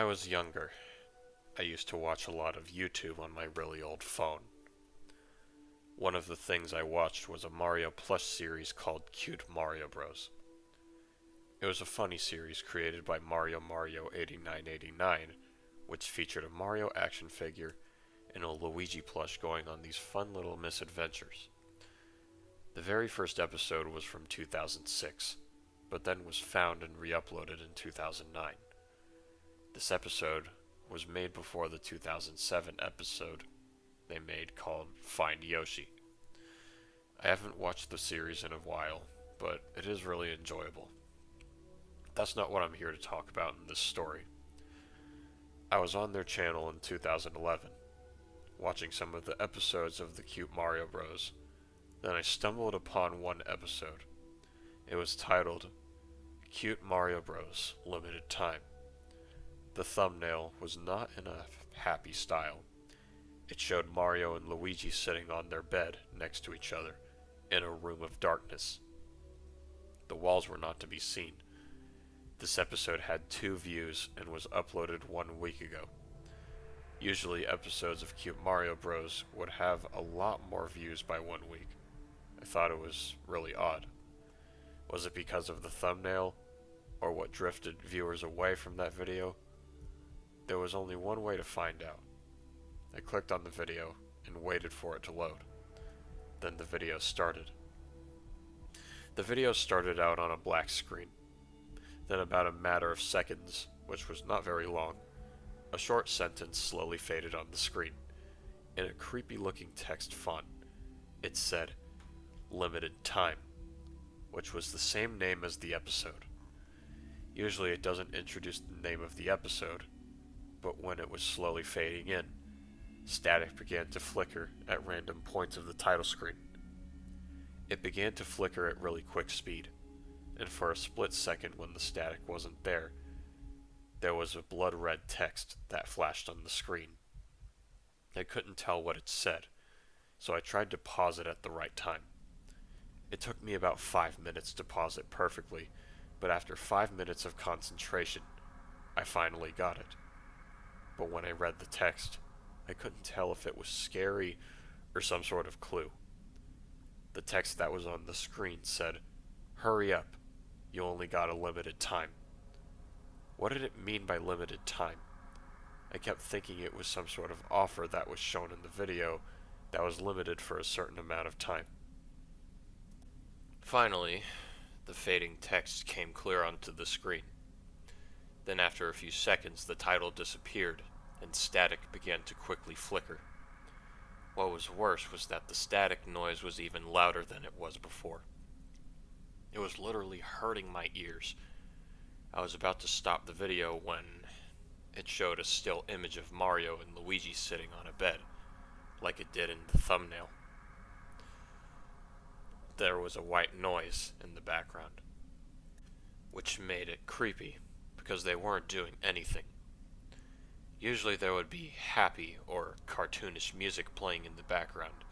was younger, I used to watch a lot of YouTube on my really old phone. One of the things I watched was a Mario plush series called Cute Mario Bros. It was a funny series created by Mario 8989, which featured a Mario action figure and a Luigi plush going on these fun little misadventures. The very first episode was from 2006, but then was found and re-uploaded in 2009. This episode was made before the 2007 episode they made called Find Yoshi. I haven't watched the series in a while, but it is really enjoyable. That's not what I'm here to talk about in this story. I was on their channel in 2011, watching some of the episodes of the Cute Mario Bros. Then I stumbled upon one episode. It was titled Cute Mario Bros. Limited Time. The thumbnail was not in a happy style. It showed Mario and Luigi sitting on their bed next to each other in a room of darkness. The walls were not to be seen. This episode had 2 views and was uploaded 1 week ago. Usually episodes of Cute Mario Bros. Would have a lot more views by 1 week. I thought it was really odd. Was it because of the thumbnail, or what drifted viewers away from that video? There was only one way to find out. I clicked on the video and waited for it to load. Then the video started. The video started out on a black screen. Then about a matter of seconds, which was not very long, a short sentence slowly faded on the screen. In a creepy looking text font, it said, Limited Time, which was the same name as the episode. Usually it doesn't introduce the name of the episode, but when it was slowly fading in, static began to flicker at random points of the title screen. It began to flicker at really quick speed, and for a split second when the static wasn't there, there was a blood red text that flashed on the screen. I couldn't tell what it said, so I tried to pause it at the right time. It took me about 5 minutes to pause it perfectly, but after 5 minutes of concentration, I finally got it. But when I read the text, I couldn't tell if it was scary or some sort of clue. The text that was on the screen said, Hurry up, you only got a limited time. What did it mean by limited time? I kept thinking it was some sort of offer that was shown in the video that was limited for a certain amount of time. Finally, the fading text came clear onto the screen. Then after a few seconds, the title disappeared, and static began to quickly flicker. What was worse was that the static noise was even louder than it was before. It was literally hurting my ears. I was about to stop the video when it showed a still image of Mario and Luigi sitting on a bed, like it did in the thumbnail. There was a white noise in the background, which made it creepy, because they weren't doing anything. Usually there would be happy or cartoonish music playing in the background,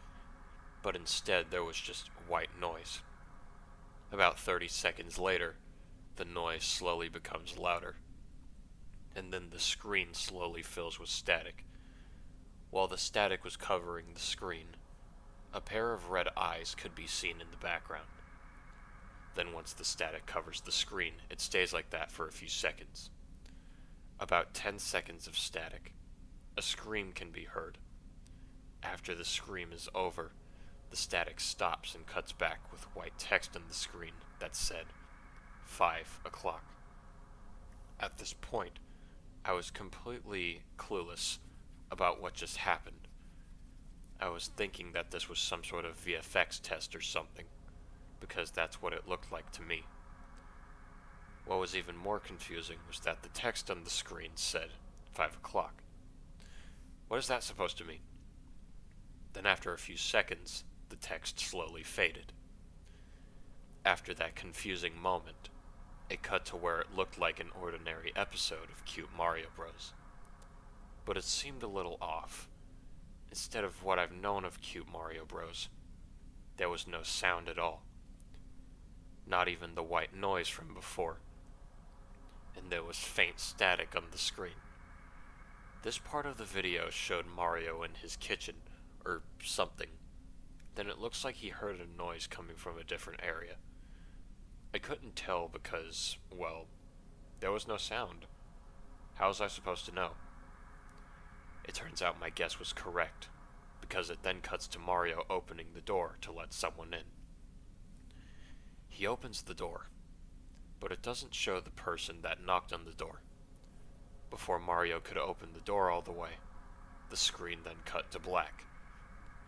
but instead there was just white noise. About 30 seconds later, the noise slowly becomes louder, and then the screen slowly fills with static. While the static was covering the screen, a pair of red eyes could be seen in the background. Then once the static covers the screen, it stays like that for a few seconds. About 10 seconds of static. A scream can be heard. After the scream is over, the static stops and cuts back with white text on the screen that said, 5 o'clock. At this point, I was completely clueless about what just happened. I was thinking that this was some sort of VFX test or something, because that's what it looked like to me. What was even more confusing was that the text on the screen said 5 o'clock. What is that supposed to mean? Then after a few seconds, the text slowly faded. After that confusing moment, it cut to where it looked like an ordinary episode of Cute Mario Bros. But it seemed a little off. Instead of what I've known of Cute Mario Bros., there was no sound at all. Not even the white noise from before. And there was faint static on the screen. This part of the video showed Mario in his kitchen, or something. Then it looks like he heard a noise coming from a different area. I couldn't tell because, well, there was no sound. How was I supposed to know? It turns out my guess was correct, because it then cuts to Mario opening the door to let someone in. He opens the door, but it doesn't show the person that knocked on the door. Before Mario could open the door all the way, the screen then cut to black,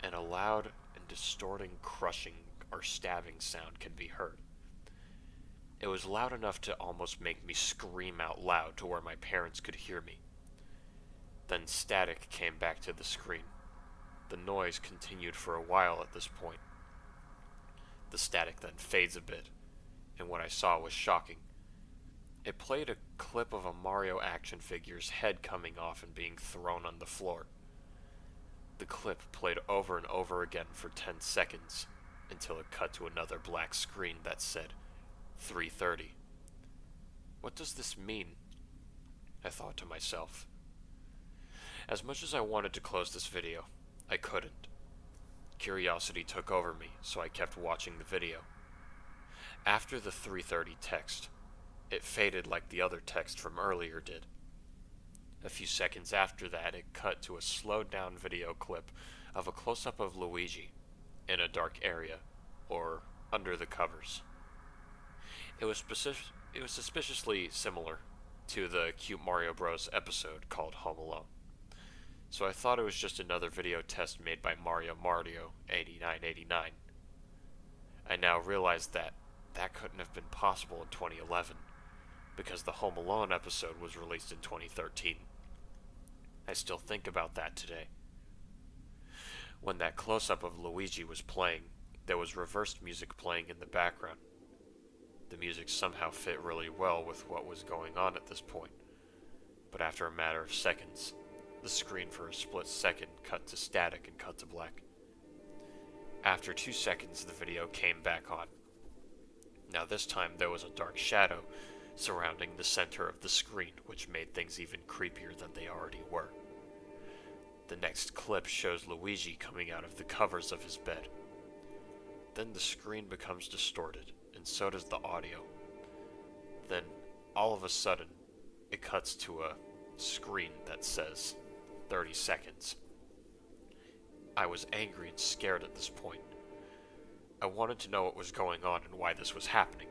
and a loud and distorting crushing or stabbing sound can be heard. It was loud enough to almost make me scream out loud to where my parents could hear me. Then static came back to the screen. The noise continued for a while at this point. The static then fades a bit, and what I saw was shocking. It played a clip of a Mario action figure's head coming off and being thrown on the floor. The clip played over and over again for 10 seconds, until it cut to another black screen that said 3:30. What does this mean? I thought to myself. As much as I wanted to close this video, I couldn't. Curiosity took over me, so I kept watching the video. After the 3:30 text, it faded like the other text from earlier did. A few seconds after that, it cut to a slowed down video clip of a close-up of Luigi in a dark area, or under the covers. It was suspiciously similar to the Cute Mario Bros. Episode called Home Alone. So I thought it was just another video test made by Mario 8989. I now realize that couldn't have been possible in 2011, because the Home Alone episode was released in 2013. I still think about that today. When that close-up of Luigi was playing, there was reversed music playing in the background. The music somehow fit really well with what was going on at this point, but after a matter of seconds, the screen for a split second cut to static and cut to black. After 2 seconds, the video came back on. Now this time there was a dark shadow surrounding the center of the screen, which made things even creepier than they already were. The next clip shows Luigi coming out of the covers of his bed. Then the screen becomes distorted, and so does the audio. Then, all of a sudden, it cuts to a screen that says 30 seconds. I was angry and scared at this point. I wanted to know what was going on and why this was happening.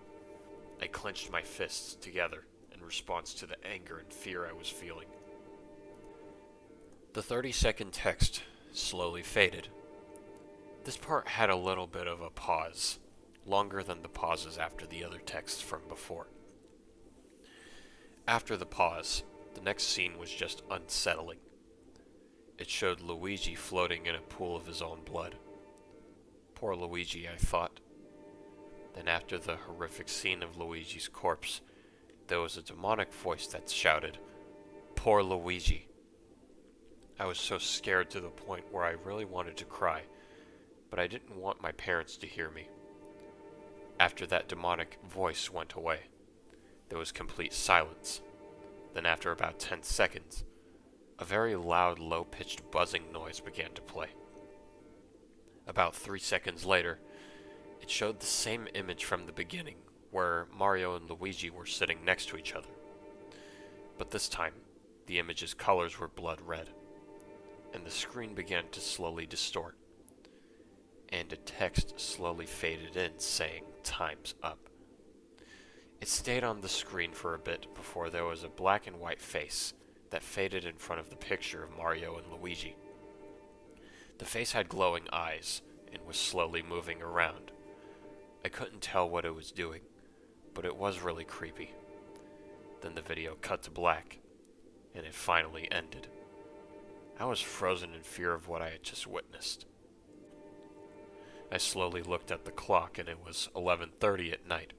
I clenched my fists together in response to the anger and fear I was feeling. The 30-second text slowly faded. This part had a little bit of a pause, longer than the pauses after the other texts from before. After the pause, the next scene was just unsettling. It showed Luigi floating in a pool of his own blood. Poor Luigi, I thought. Then after the horrific scene of Luigi's corpse, there was a demonic voice that shouted, "Poor Luigi." I was so scared to the point where I really wanted to cry, but I didn't want my parents to hear me. After that demonic voice went away, there was complete silence. Then after about 10 seconds, a very loud, low-pitched buzzing noise began to play. About 3 seconds later, it showed the same image from the beginning, where Mario and Luigi were sitting next to each other. But this time, the image's colors were blood red, and the screen began to slowly distort, and a text slowly faded in saying, "Time's up." It stayed on the screen for a bit before there was a black and white face that faded in front of the picture of Mario and Luigi. The face had glowing eyes and was slowly moving around. I couldn't tell what it was doing, but it was really creepy. Then the video cut to black, and it finally ended. I was frozen in fear of what I had just witnessed. I slowly looked at the clock, and it was 11:30 at night.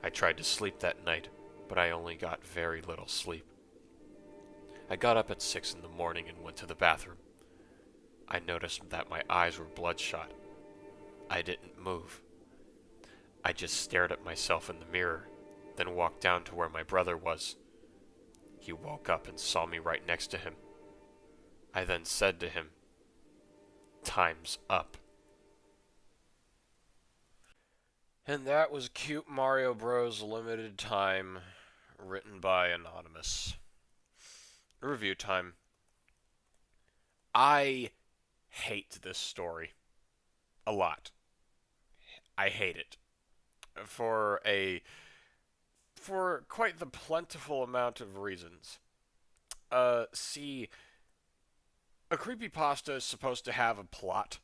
I tried to sleep that night, but I only got very little sleep. I got up at 6 in the morning and went to the bathroom. I noticed that my eyes were bloodshot. I didn't move. I just stared at myself in the mirror, then walked down to where my brother was. He woke up and saw me right next to him. I then said to him, "Time's up." And that was Cute Mario Bros. Limited Time, written by Anonymous. Review time. I hate this story a lot. I hate it for quite the plentiful amount of reasons. See, a creepypasta is supposed to have a plot.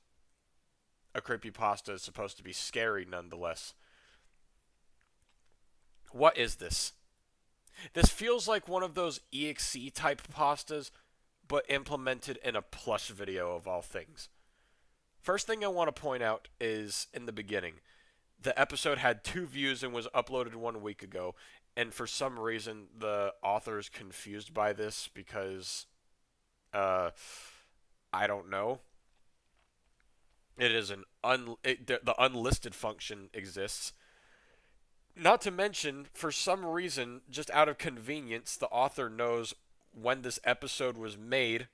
A creepypasta is supposed to be scary nonetheless. What is this? This feels like one of those EXE type pastas, but implemented in a plush video of all things. First thing I want to point out is in the beginning, the episode had 2 views and was uploaded 1 week ago, and for some reason the author is confused by this because, I don't know. It is the unlisted function exists. Not to mention, for some reason, just out of convenience, the author knows when this episode was made,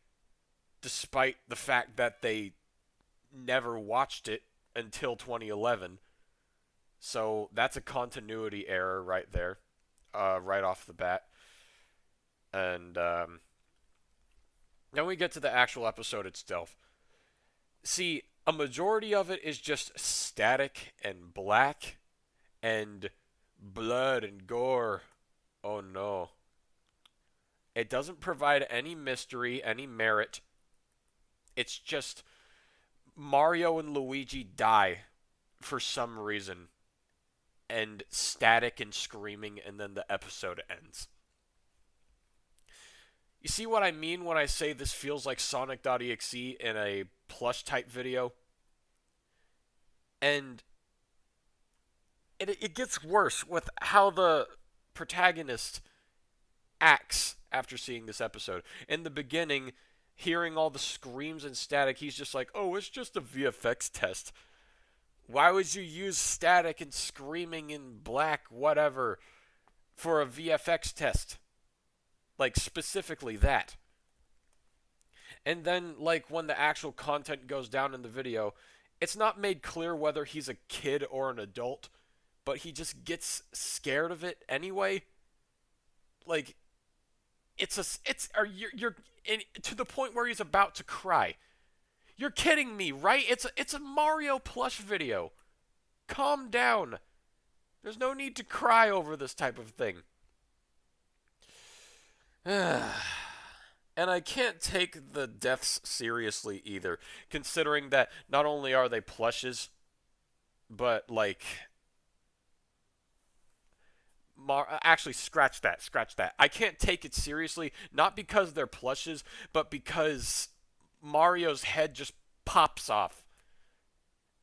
despite the fact that they never watched it until 2011. So that's a continuity error right there, right off the bat. And then we get to the actual episode itself. See, a majority of it is just static and black and blood and gore. Oh no. It doesn't provide any mystery, any merit. It's just Mario and Luigi die for some reason. And static and screaming, and then the episode ends. You see what I mean when I say this feels like Sonic.exe in a plush type video? And it gets worse with how the protagonist acts after seeing this episode. In the beginning, hearing all the screams and static, he's just like, oh, it's just a VFX test. Why would you use static and screaming in black, whatever, for a VFX test? Like, specifically that. And then, like, when the actual content goes down in the video, it's not made clear whether he's a kid or an adult, but he just gets scared of it anyway. Like, you're to the point where he's about to cry. You're kidding me, right? It's a Mario plush video. Calm down. There's no need to cry over this type of thing. And I can't take the deaths seriously either, considering that not only are they plushes, but like actually, scratch that. I can't take it seriously, not because they're plushes, but because Mario's head just pops off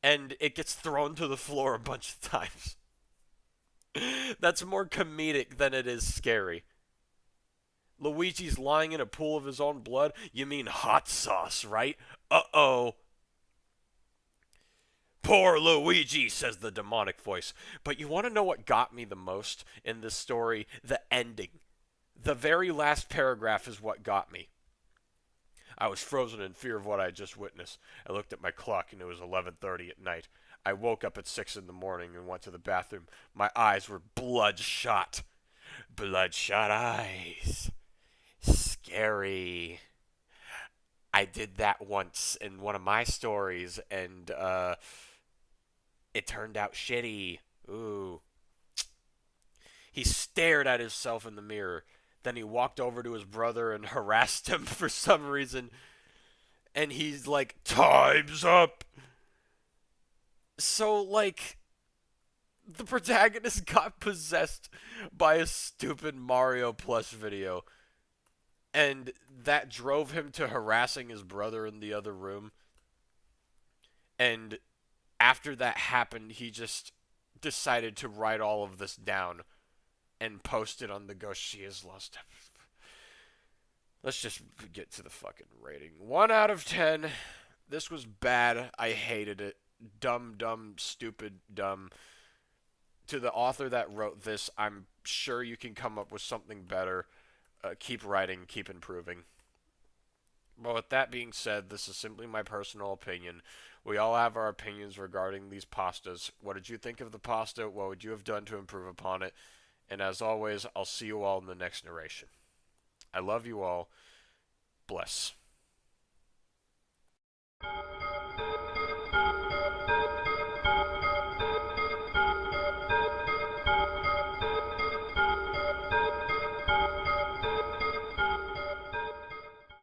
and it gets thrown to the floor a bunch of times. That's more comedic than it is scary. Luigi's lying in a pool of his own blood? You mean hot sauce, right? Uh-oh. Poor Luigi, says the demonic voice. But you want to know what got me the most in this story? The ending. The very last paragraph is what got me. I was frozen in fear of what I had just witnessed. I looked at my clock and it was 11:30 at night. I woke up at 6 in the morning and went to the bathroom. My eyes were bloodshot. Bloodshot eyes. Scary. I did that once in one of my stories, and it turned out shitty. Ooh. He stared at himself in the mirror. Then he walked over to his brother and harassed him for some reason. And he's like, time's up. So, like, the protagonist got possessed by a stupid Mario plush video. And that drove him to harassing his brother in the other room. And after that happened, he just decided to write all of this down and post it on the Ghost She Is Lost. Let's just get to the fucking rating. 1 out of 10. This was bad. I hated it. Dumb, stupid, dumb. To the author that wrote this, I'm sure you can come up with something better. keep writing, keep improving. But with that being said, this is simply my personal opinion. We all have our opinions regarding these pastas. What did you think of the pasta? What would you have done to improve upon it? And as always, I'll see you all in the next narration. I love you all. Bless.